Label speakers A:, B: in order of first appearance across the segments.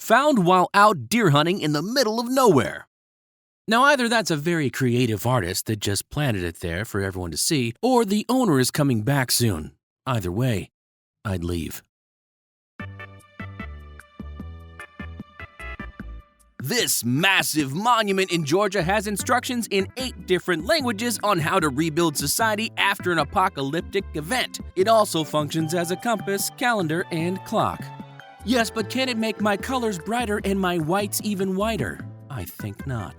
A: found while out deer hunting in the middle of nowhere. Now either that's a very creative artist that just planted it there for everyone to see, or the owner is coming back soon. Either way, I'd leave. This massive monument in Georgia has instructions in 8 different languages on how to rebuild society after an apocalyptic event. It also functions as a compass, calendar, and clock. Yes, but can it make my colors brighter and my whites even whiter? I think not.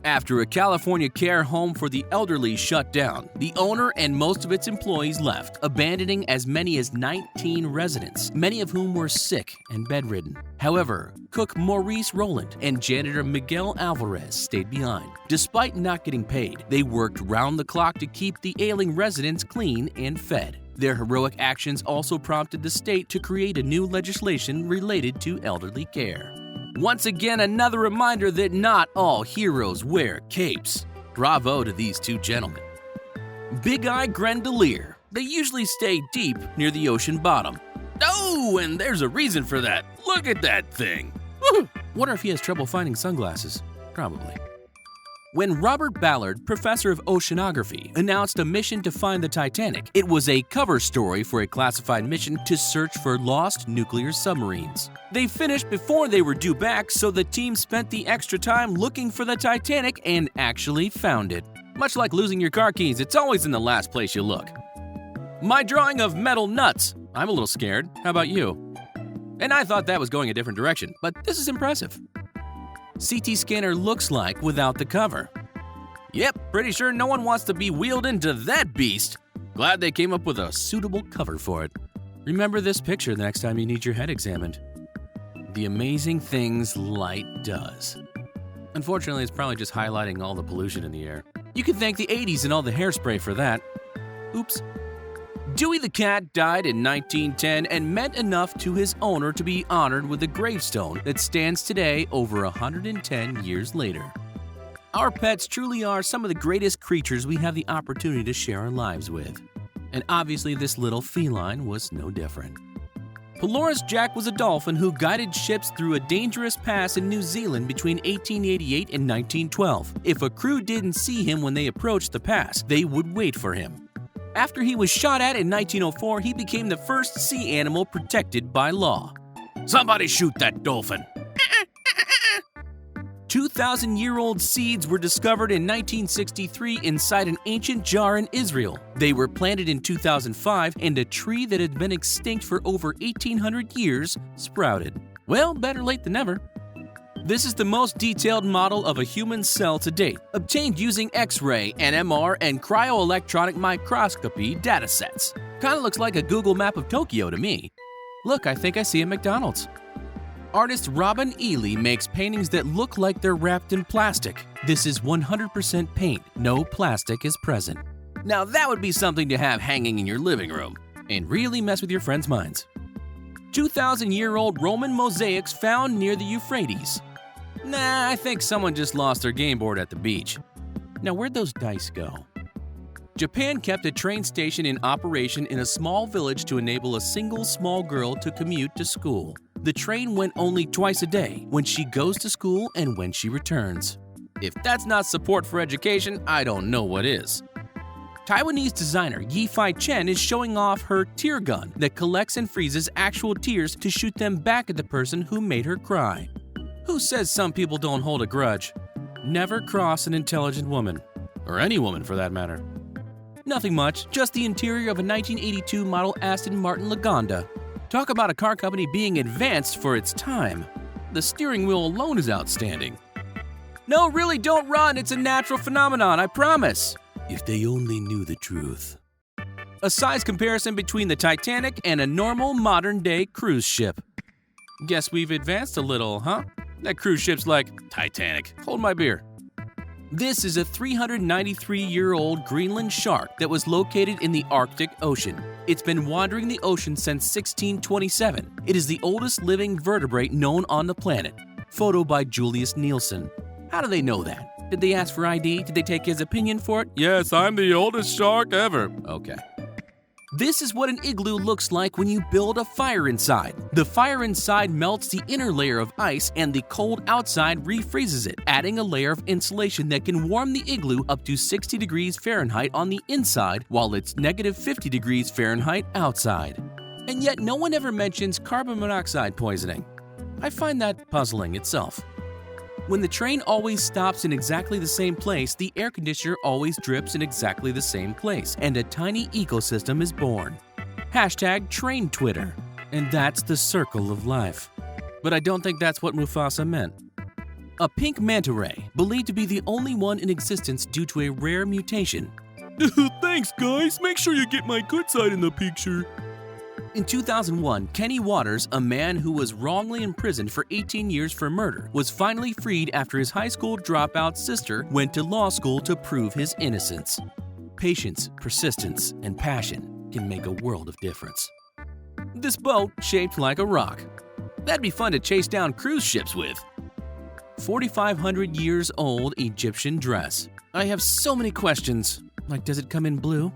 A: After a California care home for the elderly shut down, the owner and most of its employees left, abandoning as many as 19 residents, many of whom were sick and bedridden. However, cook Maurice Rowland and janitor Miguel Alvarez stayed behind. Despite not getting paid, they worked round the clock to keep the ailing residents clean and fed. Their heroic actions also prompted the state to create a new legislation related to elderly care. Once again, another reminder that not all heroes wear capes. Bravo to these 2 gentlemen. Big Eye Grendelier. They usually stay deep near the ocean bottom. Oh, and there's a reason for that. Look at that thing. Woo! Wonder if he has trouble finding sunglasses. Probably. When Robert Ballard, professor of oceanography, announced a mission to find the Titanic, it was a cover story for a classified mission to search for lost nuclear submarines. They finished before they were due back, so the team spent the extra time looking for the Titanic and actually found it. Much like losing your car keys, it's always in the last place you look. My drawing of metal nuts. I'm a little scared. How about you? And I thought that was going a different direction, but this is impressive. CT scanner looks like without the cover. Yep, pretty sure no one wants to be wheeled into that beast. Glad they came up with a suitable cover for it. Remember this picture the next time you need your head examined. The amazing things light does. Unfortunately, it's probably just highlighting all the pollution in the air. You can thank the 80s and all the hairspray for that. Oops. Dewey the cat died in 1910 and meant enough to his owner to be honored with a gravestone that stands today over 110 years later. Our pets truly are some of the greatest creatures we have the opportunity to share our lives with. And obviously this little feline was no different. Pelorus Jack was a dolphin who guided ships through a dangerous pass in New Zealand between 1888 and 1912. If a crew didn't see him when they approached the pass, they would wait for him. After he was shot at in 1904, he became the first sea animal protected by law. Somebody shoot that dolphin! 2,000-year-old seeds were discovered in 1963 inside an ancient jar in Israel. They were planted in 2005, and a tree that had been extinct for over 1,800 years sprouted. Well, better late than never. This is the most detailed model of a human cell to date, obtained using X-ray, NMR, and cryo-electronic microscopy datasets. Kinda looks like a Google map of Tokyo to me. Look, I think I see a McDonald's. Artist Robin Ely makes paintings that look like they're wrapped in plastic. This is 100% paint, no plastic is present. Now that would be something to have hanging in your living room, and really mess with your friends' minds. 2,000-year-old Roman mosaics found near the Euphrates. Nah, I think someone just lost their game board at the beach. Now where'd those dice go? Japan kept a train station in operation in a small village to enable a single small girl to commute to school. The train went only twice a day, when she goes to school and when she returns. If that's not support for education, I don't know what is. Taiwanese designer Yi-Fai Chen is showing off her tear gun that collects and freezes actual tears to shoot them back at the person who made her cry. Who says some people don't hold a grudge? Never cross an intelligent woman. Or any woman for that matter. Nothing much, just the interior of a 1982 model Aston Martin Lagonda. Talk about a car company being advanced for its time. The steering wheel alone is outstanding. No, really, don't run. It's a natural phenomenon, I promise. If they only knew the truth. A size comparison between the Titanic and a normal modern-day cruise ship. Guess we've advanced a little, huh? That cruise ship's like, Titanic, hold my beer. This is a 393-year-old Greenland shark that was located in the Arctic Ocean. It's been wandering the ocean since 1627. It is the oldest living vertebrate known on the planet. Photo by Julius Nielsen. How do they know that? Did they ask for ID? Did they take his opinion for it? Yes, I'm the oldest shark ever. Okay. This is what an igloo looks like when you build a fire inside. The fire inside melts the inner layer of ice and the cold outside refreezes it, adding a layer of insulation that can warm the igloo up to 60 degrees Fahrenheit on the inside while it's negative 50 degrees Fahrenheit outside. And yet no one ever mentions carbon monoxide poisoning. I find that puzzling itself. When the train always stops in exactly the same place, the air conditioner always drips in exactly the same place, and a tiny ecosystem is born. Hashtag train Twitter. And that's the circle of life. But I don't think that's what Mufasa meant. A pink manta ray, believed to be the only one in existence due to a rare mutation. Thanks, guys. Make sure you get my good side in the picture. In 2001, Kenny Waters, a man who was wrongly imprisoned for 18 years for murder, was finally freed after his high school dropout sister went to law school to prove his innocence. Patience, persistence, and passion can make a world of difference. This boat shaped like a rock. That'd be fun to chase down cruise ships with. 4,500 years old Egyptian dress. I have so many questions. Like, does it come in blue?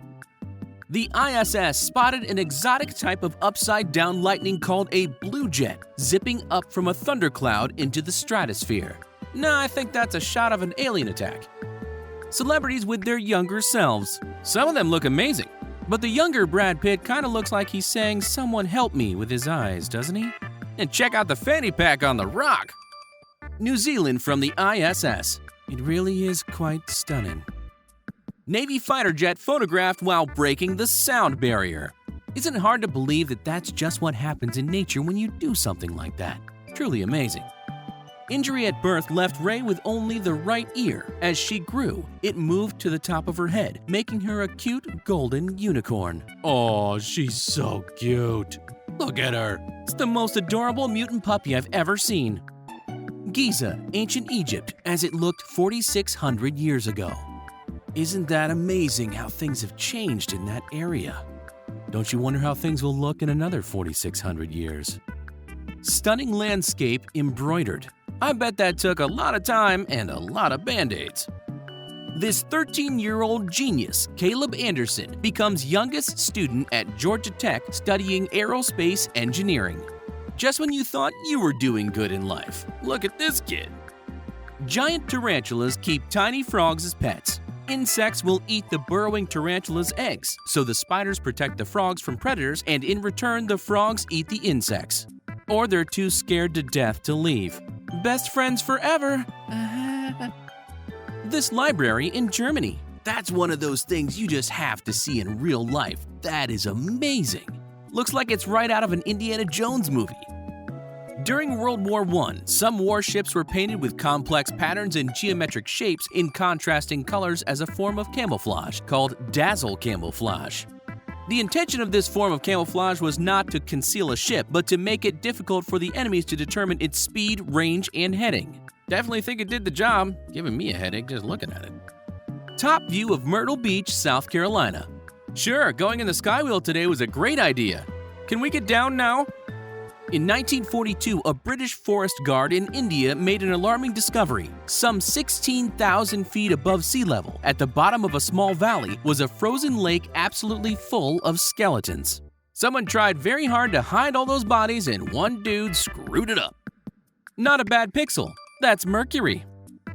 A: The ISS spotted an exotic type of upside-down lightning called a blue jet, zipping up from a thundercloud into the stratosphere. Nah, I think that's a shot of an alien attack. Celebrities with their younger selves. Some of them look amazing, but the younger Brad Pitt kind of looks like he's saying, "Someone help me," with his eyes, doesn't he? And check out the fanny pack on the rock! New Zealand from the ISS. It really is quite stunning. Navy fighter jet photographed while breaking the sound barrier. Isn't it hard to believe that that's just what happens in nature when you do something like that? Truly amazing. Injury at birth left Ray with only the right ear. As she grew, it moved to the top of her head, making her a cute golden unicorn. Oh, she's so cute. Look at her. It's the most adorable mutant puppy I've ever seen. Giza, ancient Egypt, as it looked 4,600 years ago. Isn't that amazing how things have changed in that area? Don't you wonder how things will look in another 4,600 years? Stunning landscape embroidered. I bet that took a lot of time and a lot of band-aids. This 13-year-old genius, Caleb Anderson, becomes youngest student at Georgia Tech studying aerospace engineering. Just when you thought you were doing good in life, look at this kid. Giant tarantulas keep tiny frogs as pets. Insects will eat the burrowing tarantula's eggs, so the spiders protect the frogs from predators, and in return, the frogs eat the insects. Or they're too scared to death to leave. Best friends forever. This library in Germany. That's one of those things you just have to see in real life. That is amazing. Looks like it's right out of an Indiana Jones movie. During World War I, some warships were painted with complex patterns and geometric shapes in contrasting colors as a form of camouflage, called dazzle camouflage. The intention of this form of camouflage was not to conceal a ship, but to make it difficult for the enemies to determine its speed, range, and heading. Definitely think it did the job, giving me a headache just looking at it. Top view of Myrtle Beach, South Carolina. Sure, going in the Skywheel today was a great idea. Can we get down now? In 1942, a British forest guard in India made an alarming discovery. Some 16,000 feet above sea level, at the bottom of a small valley, was a frozen lake absolutely full of skeletons. Someone tried very hard to hide all those bodies, and one dude screwed it up. Not a bad pixel. That's Mercury.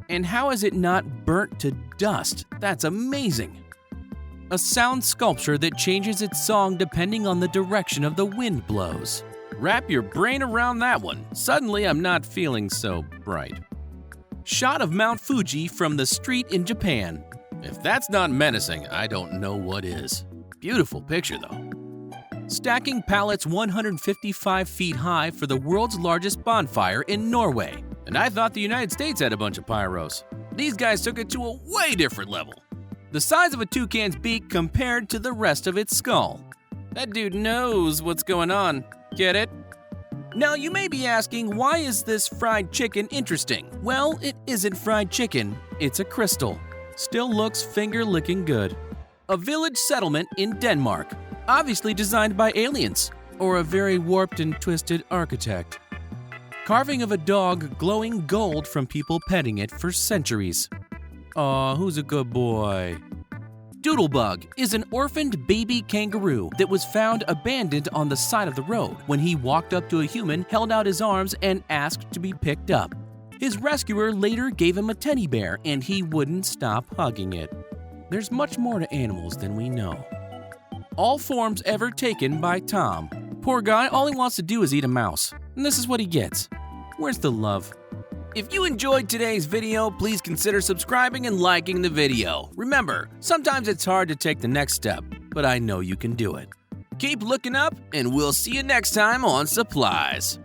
A: And how is it not burnt to dust? That's amazing. A sound sculpture that changes its song depending on the direction of the wind blows. Wrap your brain around that one. Suddenly, I'm not feeling so bright. Shot of Mount Fuji from the street in Japan. If that's not menacing, I don't know what is. Beautiful picture, though. Stacking pallets 155 feet high for the world's largest bonfire in Norway. And I thought the United States had a bunch of pyros. These guys took it to a way different level. The size of a toucan's beak compared to the rest of its skull. That dude knows what's going on. Get it? Now you may be asking, why is this fried chicken interesting? Well, it isn't fried chicken, it's a crystal. Still looks finger-licking good. A village settlement in Denmark, obviously designed by aliens, or a very warped and twisted architect. Carving of a dog glowing gold from people petting it for centuries. Aw, who's a good boy? Doodlebug is an orphaned baby kangaroo that was found abandoned on the side of the road when he walked up to a human, held out his arms, and asked to be picked up. His rescuer later gave him a teddy bear, and he wouldn't stop hugging it. There's much more to animals than we know. All forms ever taken by Tom. Poor guy, all he wants to do is eat a mouse. And this is what he gets. Where's the love? If you enjoyed today's video, please consider subscribing and liking the video. Remember, sometimes it's hard to take the next step, but I know you can do it. Keep looking up, and we'll see you next time on Supplies.